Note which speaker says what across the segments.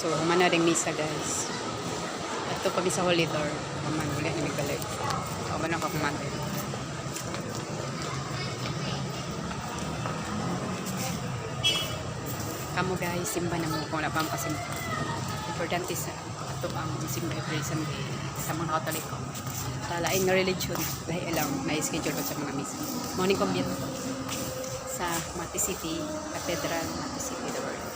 Speaker 1: So, humana rin misa guys. Ito kami sa Holy Door. Human, wala na may balik. Human ako kumante. Kamu guys, simba na mo kung wala pang pasimba. Importante sa ito ang simba every Sunday sa mga Katoliko. Sa lain nga religion, dahil alam, na-schedule ko sa mga misa. Morning commute sa Mati City, Cathedral, Mati City, the world.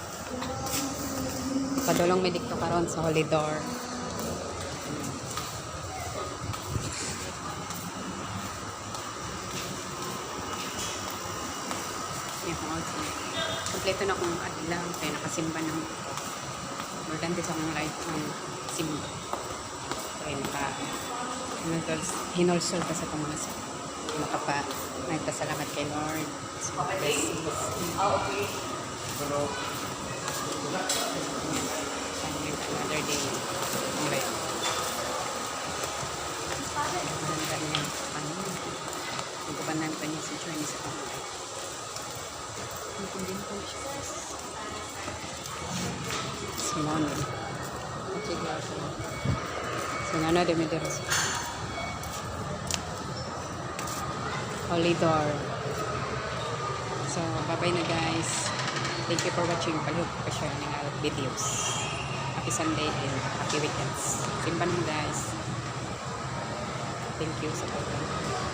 Speaker 1: Padulong may dikto karon sa Holy Door. Yan kung also. Kompleto na kung adlang kaya nakasimba ng importante sa akong life ng simba. Kaya hinulsol ka sa itong mga sa makapa nagpasalamat kay Lord. So, blessings. Another day. Okay. Maganda niya. Magkabanan pa niya si Johnny sa pangay. Hindi ko siya. Simon. So, ano demideros. Holy Door. So, bye-bye na guys. Thank you for watching. Palihog ko share ng videos. Happy Sunday and happy weekends. Simpan mo guys. Thank you sa pagkakas.